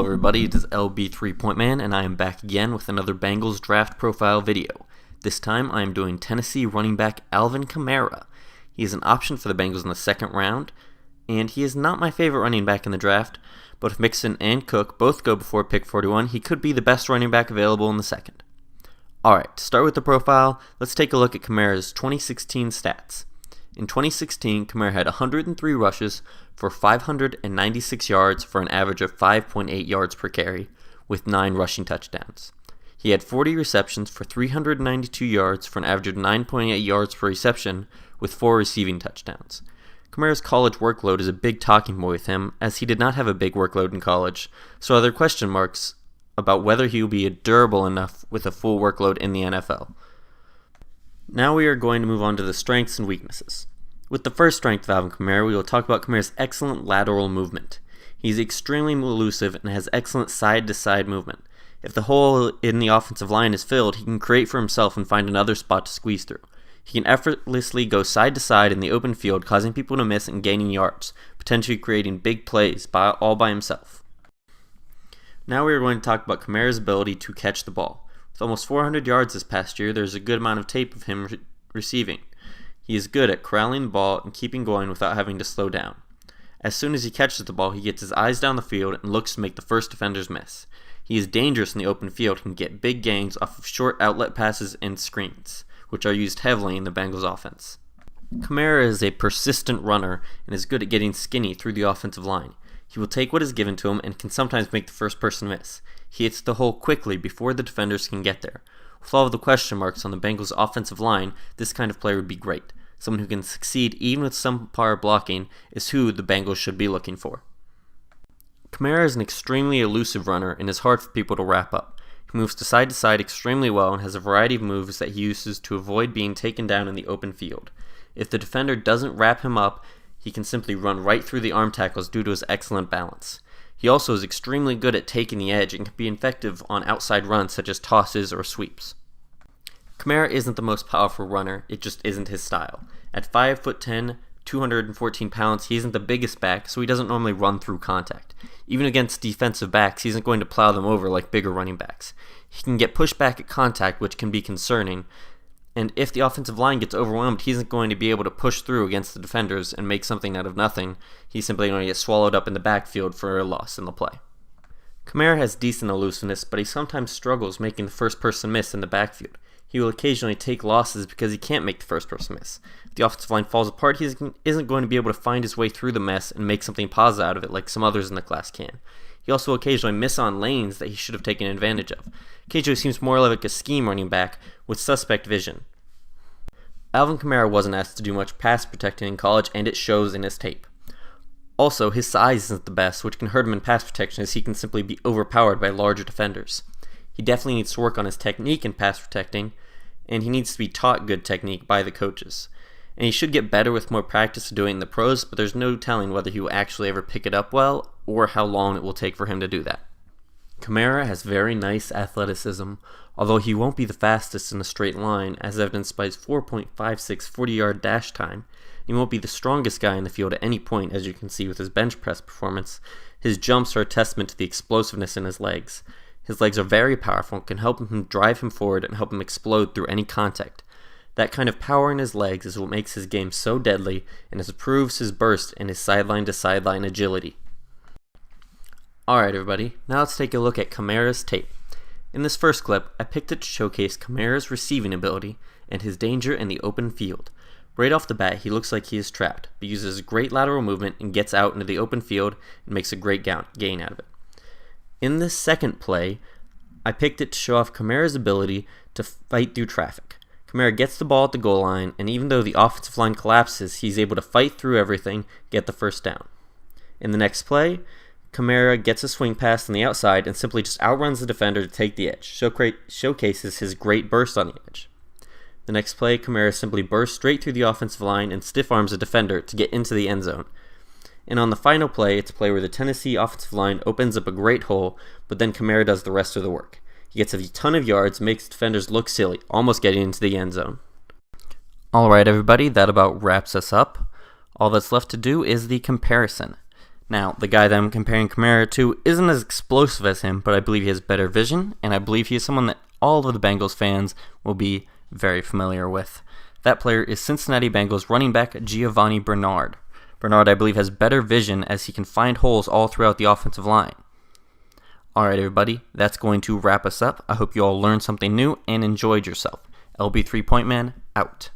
Hello everybody, it is LB 3-Point Man, and I am back again with another Bengals draft profile video. This time I am doing Tennessee running back Alvin Kamara. He is an option for the Bengals in the second round, and he is not my favorite running back in the draft, but if Mixon and Cook both go before pick 41, he could be the best running back available in the second. Alright, to start with the profile, let's take a look at Kamara's 2016 stats. In 2016, Kamara had 103 rushes for 596 yards for an average of 5.8 yards per carry, with 9 rushing touchdowns. He had 40 receptions for 392 yards for an average of 9.8 yards per reception, with 4 receiving touchdowns. Kamara's college workload is a big talking point with him, as he did not have a big workload in college, so are there question marks about whether he will be durable enough with a full workload in the NFL. Now we are going to move on to the strengths and weaknesses. With the first strength of Alvin Kamara, we will talk about Kamara's excellent lateral movement. He's extremely elusive and has excellent side-to-side movement. If the hole in the offensive line is filled, he can create for himself and find another spot to squeeze through. He can effortlessly go side to side in the open field, causing people to miss and gaining yards, potentially creating big plays all by himself. Now we are going to talk about Kamara's ability to catch the ball. With almost 400 yards this past year, there's a good amount of tape of him receiving. He is good at corralling the ball and keeping going without having to slow down. As soon as he catches the ball, he gets his eyes down the field and looks to make the first defenders miss. He is dangerous in the open field and can get big gains off of short outlet passes and screens, which are used heavily in the Bengals offense. Kamara is a persistent runner and is good at getting skinny through the offensive line. He will take what is given to him and can sometimes make the first person miss. He hits the hole quickly before the defenders can get there. With all of the question marks on the Bengals' offensive line, this kind of player would be great. Someone who can succeed even with some power blocking is who the Bengals should be looking for. Kamara is an extremely elusive runner and is hard for people to wrap up. He moves to side extremely well and has a variety of moves that he uses to avoid being taken down in the open field. If the defender doesn't wrap him up, he can simply run right through the arm tackles due to his excellent balance. He also is extremely good at taking the edge and can be effective on outside runs such as tosses or sweeps. Kamara isn't the most powerful runner, it just isn't his style. At 5'10", 214 pounds, he isn't the biggest back, so he doesn't normally run through contact. Even against defensive backs, he isn't going to plow them over like bigger running backs. He can get pushed back at contact, which can be concerning, and if the offensive line gets overwhelmed, he isn't going to be able to push through against the defenders and make something out of nothing. He's simply going to get swallowed up in the backfield for a loss in the play. Kamara has decent elusiveness, but he sometimes struggles making the first person miss in the backfield. He will occasionally take losses because he can't make the first person miss. If the offensive line falls apart, he isn't going to be able to find his way through the mess and make something positive out of it like some others in the class can. He also occasionally miss on lanes that he should have taken advantage of. Occasionally seems more like a scheme running back with suspect vision. Alvin Kamara wasn't asked to do much pass protecting in college, and it shows in his tape. Also, his size isn't the best, which can hurt him in pass protection as he can simply be overpowered by larger defenders. He definitely needs to work on his technique in pass protecting, and he needs to be taught good technique by the coaches. And he should get better with more practice to doing it in the pros, but there's no telling whether he will actually ever pick it up well, or how long it will take for him to do that. Kamara has very nice athleticism, although he won't be the fastest in a straight line, as evidenced by his 4.56 40-yard dash time. He won't be the strongest guy in the field at any point, as you can see with his bench press performance. His jumps are a testament to the explosiveness in his legs. His legs are very powerful and can help him drive him forward and help him explode through any contact. That kind of power in his legs is what makes his game so deadly and improves his burst and his sideline-to-sideline agility. Alright everybody, now let's take a look at Kamara's tape. In this first clip, I picked it to showcase Kamara's receiving ability and his danger in the open field. Right off the bat, he looks like he is trapped, but uses great lateral movement and gets out into the open field and makes a great gain out of it. In this second play, I picked it to show off Kamara's ability to fight through traffic. Kamara gets the ball at the goal line, and even though the offensive line collapses, he's able to fight through everything, get the first down. In the next play, Kamara gets a swing pass on the outside and simply just outruns the defender to take the edge, showcases his great burst on the edge. The next play, Kamara simply bursts straight through the offensive line and stiff arms a defender to get into the end zone. And on the final play, it's a play where the Tennessee offensive line opens up a great hole, but then Kamara does the rest of the work. He gets a ton of yards, makes defenders look silly, almost getting into the end zone. Alright everybody, that about wraps us up. All that's left to do is the comparison. Now, the guy that I'm comparing Kamara to isn't as explosive as him, but I believe he has better vision, and I believe he is someone that all of the Bengals fans will be very familiar with. That player is Cincinnati Bengals running back Giovanni Bernard. Bernard, I believe, has better vision as he can find holes all throughout the offensive line. Alright, everybody, that's going to wrap us up. I hope you all learned something new and enjoyed yourself. LB 3 Point Man, out.